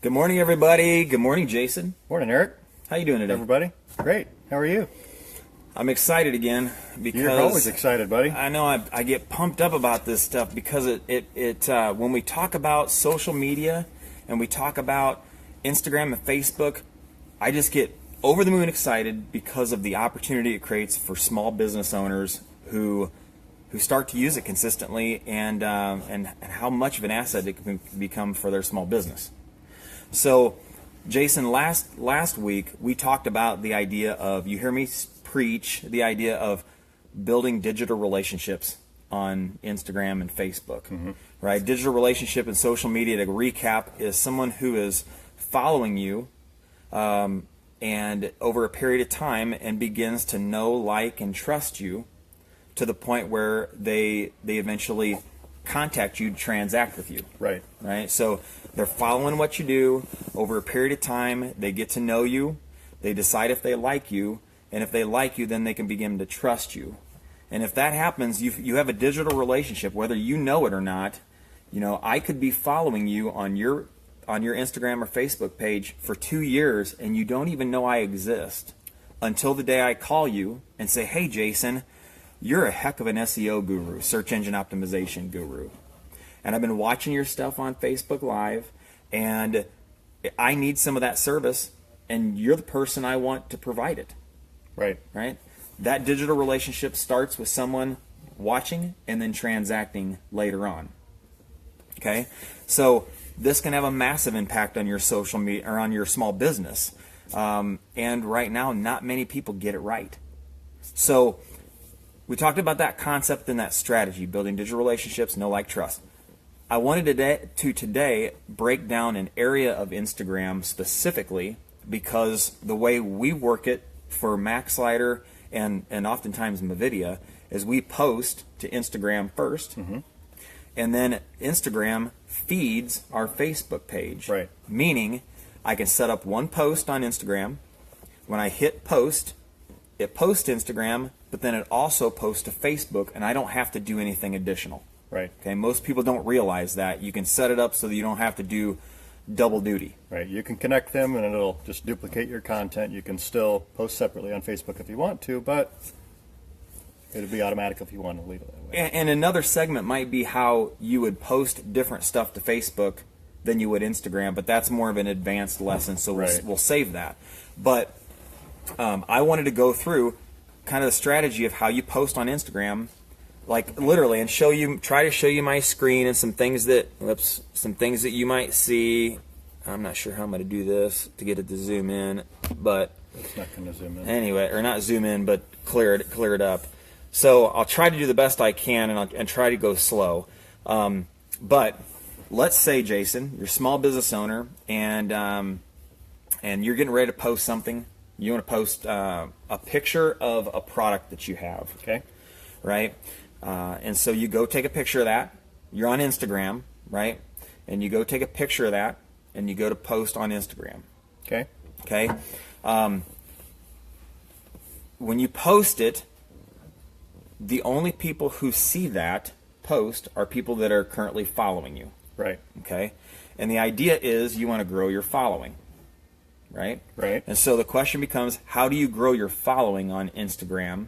Good morning, everybody. Good morning, Jason. Morning, Eric. How you doing today? Everybody? Great. How are you? I'm excited again because You're always excited, buddy. I know I get pumped up about this stuff because when we talk about social media and we talk about Instagram and Facebook, I just get over the moon excited because of the opportunity it creates for small business owners who start to use it consistently and how much of an asset it can become for their small business. So, Jason, last week we talked about the idea of, you hear me preach, the idea of building digital relationships on Instagram and Facebook, right? Digital relationship and social media, to recap, is someone who is following you and over a period of time and begins to know, like, and trust you to the point where they eventually contact you to transact with you. Right. Right? So they're following what you do over a period of time. They get to know you. They decide if they like you. And if they like you, then they can begin to trust you. And if that happens, you have a digital relationship, whether you know it or not. You know, I could be following you on your Instagram or Facebook page for 2 years, and you don't even know I exist until the day I call you and say, "Hey, Jason, you're a heck of an SEO guru, search engine optimization guru. And I've been watching your stuff on Facebook Live, and I need some of that service, and you're the person I want to provide it." Right. Right? That digital relationship starts with someone watching and then transacting later on. Okay? So this can have a massive impact on your social media or on your small business. And right now, not many people get it right. So we talked about that concept and that strategy, building digital relationships, know, like, trust. I wanted today break down an area of Instagram specifically, because the way we work it for MaxSlider and oftentimes Mavidia is we post to Instagram first, and then Instagram feeds our Facebook page. Right. Meaning I can set up one post on Instagram. When I hit post, it posts to Instagram, but then it also posts to Facebook, and I don't have to do anything additional. Right. Okay. Most people don't realize that. You can set it up so that you don't have to do double duty. Right. You can connect them, and it'll just duplicate your content. You can still post separately on Facebook if you want to, but it'll be automatic if you want to leave it that way. And another segment might be how you would post different stuff to Facebook than you would Instagram, but that's more of an advanced lesson, so we'll save that. But I wanted to go through kind of the strategy of how you post on Instagram, like literally, and try to show you my screen and some things that you might see. I'm not sure how I'm going to do this to get it to zoom in, but it's not going to zoom in anyway, or not zoom in, but clear it up. So I'll try to do the best I can, and try to go slow. But let's say, Jason, you're a small business owner, and you're getting ready to post something. You want to post a picture of a product that you have. Okay. Right? And so you go take a picture of that. You're on Instagram, right? And you go take a picture of that, and you go to post on Instagram. Okay. Okay? When you post it, the only people who see that post are people that are currently following you. Right. Okay? And the idea is you want to grow your following. Right? Right. And so the question becomes, how do you grow your following on Instagram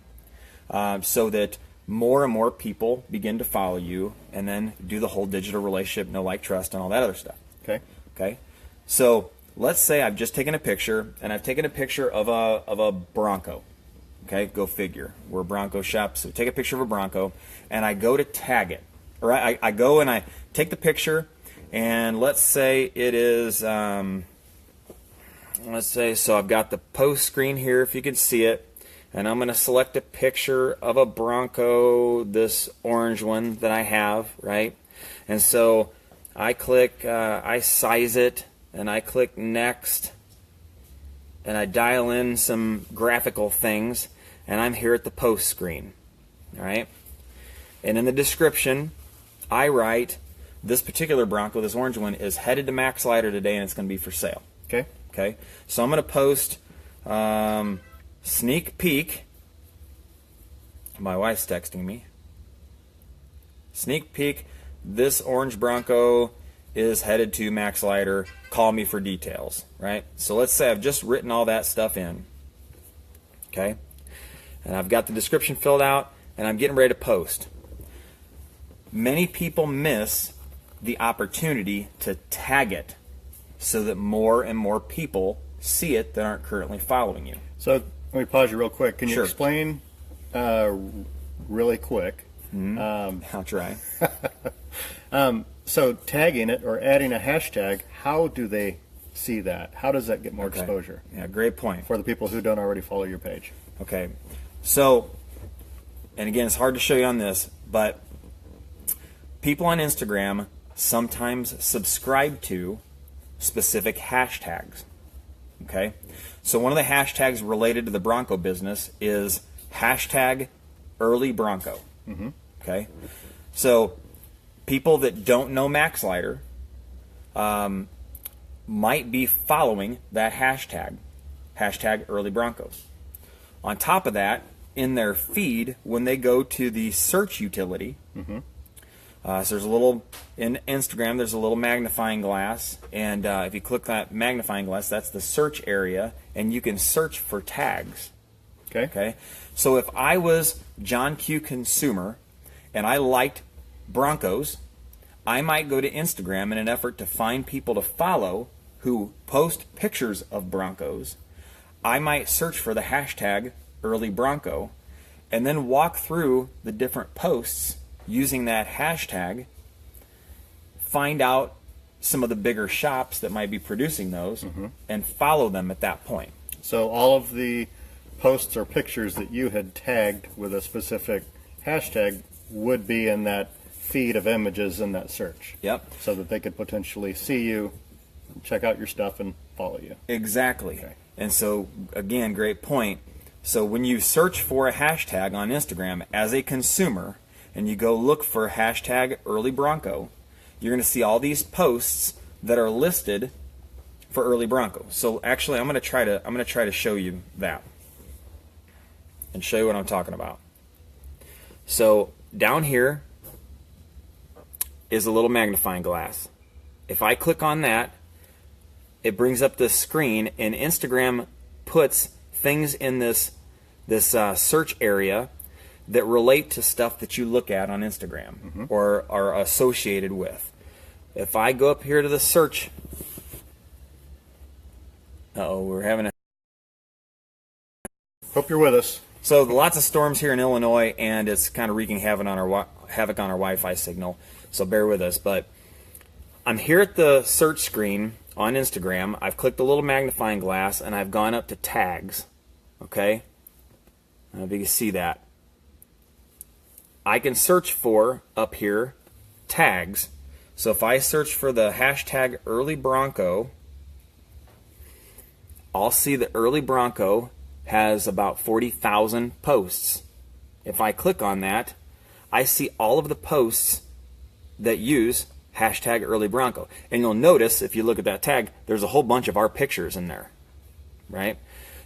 so that more and more people begin to follow you, and then do the whole digital relationship, know, like, trust, and all that other stuff? Okay. Okay. So let's say I've just taken a picture, and I've taken a picture of a Bronco. Okay, go figure. We're a Bronco shop, so take a picture of a Bronco, and I go to tag it. Or I go and I take the picture, and let's say it is... so I've got the post screen here, if you can see it, and I'm going to select a picture of a Bronco, this orange one that I have, right? And so I click, I size it, and I click next, and I dial in some graphical things, and I'm here at the post screen, all right? And in the description, I write, this particular Bronco, this orange one, is headed to MaxSlider today, and it's going to be for sale. Okay. Okay, so I'm going to post sneak peek. My wife's texting me. Sneak peek, this orange Bronco is headed to Max Lighter. Call me for details, right? So let's say I've just written all that stuff in, okay? And I've got the description filled out, and I'm getting ready to post. Many people miss the opportunity to tag it so that more and more people see it that aren't currently following you. So let me pause you real quick. Can you Sure. explain really quick? I'll try. So tagging it or adding a hashtag, how do they see that? How does that get more Okay. exposure Yeah, great point. for the people who don't already follow your page? Okay, so, and again, it's hard to show you on this, but people on Instagram sometimes subscribe to specific hashtags. Okay, so one of the hashtags related to the Bronco business is hashtag early Bronco. Okay, so people that don't know Max Lighter might be following that hashtag early Broncos. On top of that, in their feed, when they go to the search utility, so there's a little, in Instagram, there's a little magnifying glass, and if you click that magnifying glass, that's the search area, and you can search for tags. Okay? So if I was John Q. Consumer, and I liked Broncos, I might go to Instagram in an effort to find people to follow who post pictures of Broncos. I might search for the hashtag early Bronco, and then walk through the different posts using that hashtag, find out some of the bigger shops that might be producing those, and follow them at that point. So all of the posts or pictures that you had tagged with a specific hashtag would be in that feed of images in that search. Yep. So that they could potentially see you, check out your stuff, and follow you. Exactly. Okay. And so, again, great point. So when you search for a hashtag on Instagram as a consumer, and you go look for hashtag early Bronco, you're going to see all these posts that are listed for early Bronco. So actually, I'm going to try to show you that and show you what I'm talking about. So down here is a little magnifying glass. If I click on that, it brings up this screen, and Instagram puts things in this search area that relate to stuff that you look at on Instagram or are associated with. If I go up here to the search, we're having a... Hope you're with us. So lots of storms here in Illinois, and it's kind of wreaking havoc on our Wi-Fi signal. So bear with us. But I'm here at the search screen on Instagram. I've clicked the little magnifying glass, and I've gone up to tags. Okay? I don't know if you can see that. I can search for, up here, tags. So if I search for the hashtag early Bronco, I'll see that early Bronco has about 40,000 posts. If I click on that, I see all of the posts that use hashtag early Bronco. And you'll notice, if you look at that tag, there's a whole bunch of our pictures in there, right?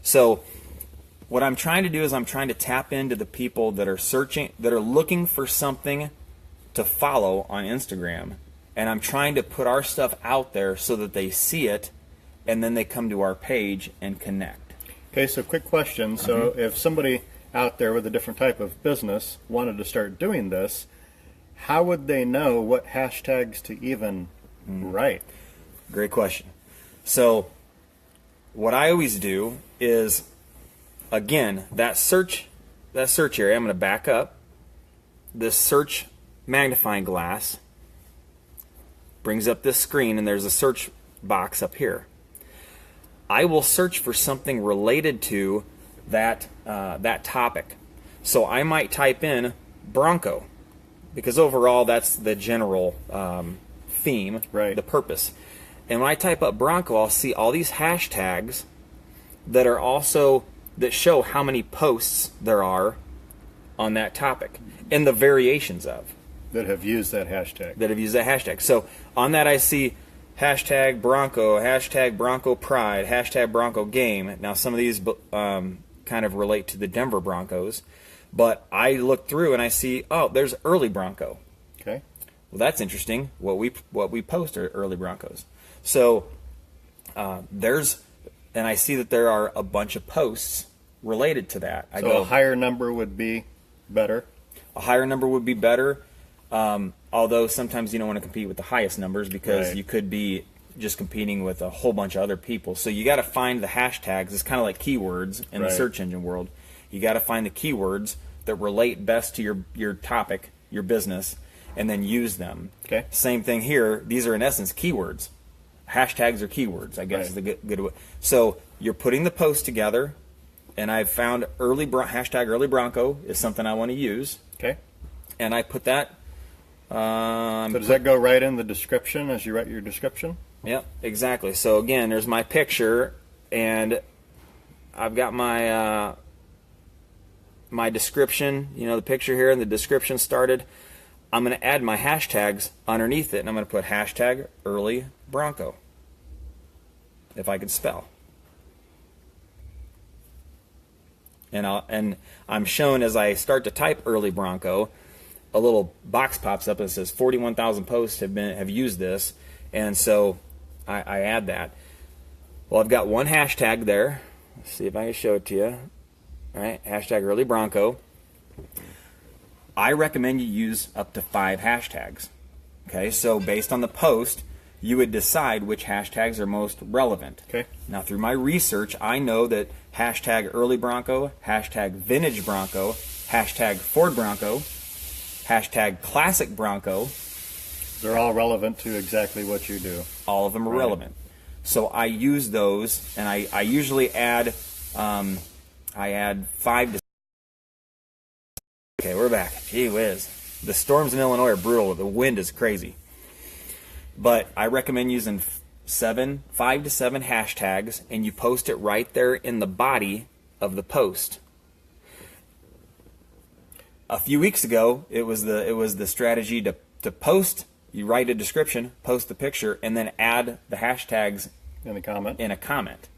So what I'm trying to do is I'm trying to tap into the people that are searching, that are looking for something to follow on Instagram, and I'm trying to put our stuff out there so that they see it, and then they come to our page and connect. Okay, so quick question. So if somebody out there with a different type of business wanted to start doing this, how would they know what hashtags to even write? Great question. So what I always do is, again, that search area, I'm going to back up. This search magnifying glass brings up this screen, and there's a search box up here. I will search for something related to that topic. So I might type in Bronco, because overall that's the general theme, right, the purpose. And when I type up Bronco, I'll see all these hashtags that are also, that show how many posts there are on that topic and the variations of that have used that hashtag. So on that I see hashtag Bronco Pride, hashtag Bronco Game. Now some of these kind of relate to the Denver Broncos, but I look through and I see, oh, there's early Bronco. Okay. Well, that's interesting. What we post are early Broncos. So and I see that there are a bunch of posts related to that. A higher number would be better. A higher number would be better. Although sometimes you don't want to compete with the highest numbers because Right. you could be just competing with a whole bunch of other people. So you got to find the hashtags. It's kind of like keywords in the Right. search engine world. You got to find the keywords that relate best to your topic, your business, and then use them. Okay. Same thing here. These are in essence keywords. Hashtags are keywords, I guess Right. is the good way. So you're putting the post together, and I've found hashtag early Bronco is something I want to use, Okay. and I put that. So does that go right in the description as you write your description? Yep, exactly. So again, there's my picture, and I've got my my description. You know, the picture here and the description started. I'm going to add my hashtags underneath it, and I'm going to put hashtag early Bronco, if I could spell. And I'm shown as I start to type early Bronco, a little box pops up that says 41,000 posts have used this, and so I add that. Well, I've got one hashtag there. Let's see if I can show it to you. All right, hashtag early Bronco. I recommend you use up to 5 hashtags. Okay, so based on the post, you would decide which hashtags are most relevant. Okay. Now, through my research, I know that hashtag early Bronco, hashtag vintage Bronco, hashtag Ford Bronco, hashtag classic Bronco, They're all relevant to exactly what you do. all of them are Right. relevant. So I use those, and I usually add, I add 5 to. Okay, we're back. Gee whiz. The storms in Illinois are brutal. The wind is crazy. But I recommend using 5 to 7 hashtags, and you post it right there in the body of the post. A few weeks ago, it was the strategy to post. You write a description, post the picture, and then add the hashtags In the comment. in a comment.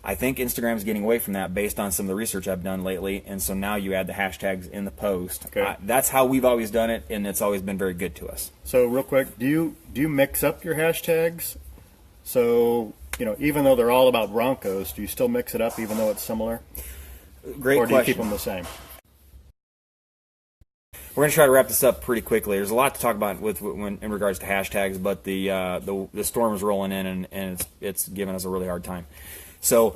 I think Instagram's getting away from that based on some of the research I've done lately, and so now you add the hashtags in the post. Okay. That's how we've always done it, and it's always been very good to us. So real quick, do you mix up your hashtags? So, even though they're all about Broncos, do you still mix it up even though it's similar? Great Or do you question. keep them the same? We're going to try to wrap this up pretty quickly. There's a lot to talk about in regards to hashtags, but the storm is rolling in, and it's giving us a really hard time. So,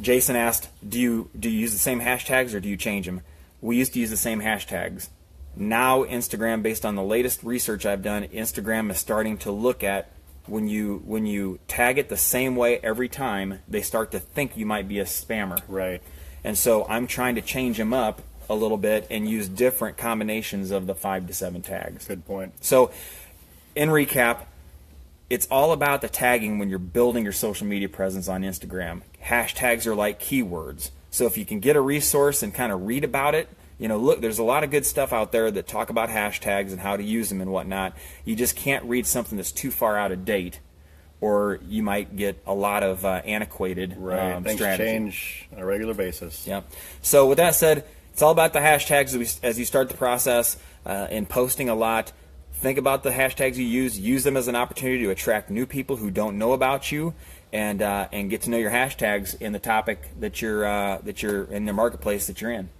Jason asked, do you use the same hashtags or do you change them? We used to use the same hashtags. Now Instagram, based on the latest research I've done, Instagram is starting to look at when you tag it the same way every time, they start to think you might be a spammer. Right. And so I'm trying to change them up a little bit and use different combinations of the 5 to 7 tags. Good point. So, in recap, it's all about the tagging when you're building your social media presence on Instagram. Hashtags are like keywords. So if you can get a resource and kind of read about it, look, there's a lot of good stuff out there that talk about hashtags and how to use them and whatnot. You just can't read something that's too far out of date, or you might get a lot of antiquated Things strategy. change on a regular basis. Yep. So with that said, it's all about the hashtags as you start the process in posting a lot. Think about the hashtags you use. Use them as an opportunity to attract new people who don't know about you, and get to know your hashtags in the topic that you're in the marketplace that you're in.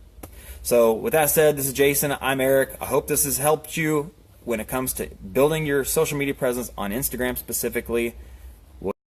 So with that said, this is Jason. I'm Eric. I hope this has helped you when it comes to building your social media presence on Instagram specifically.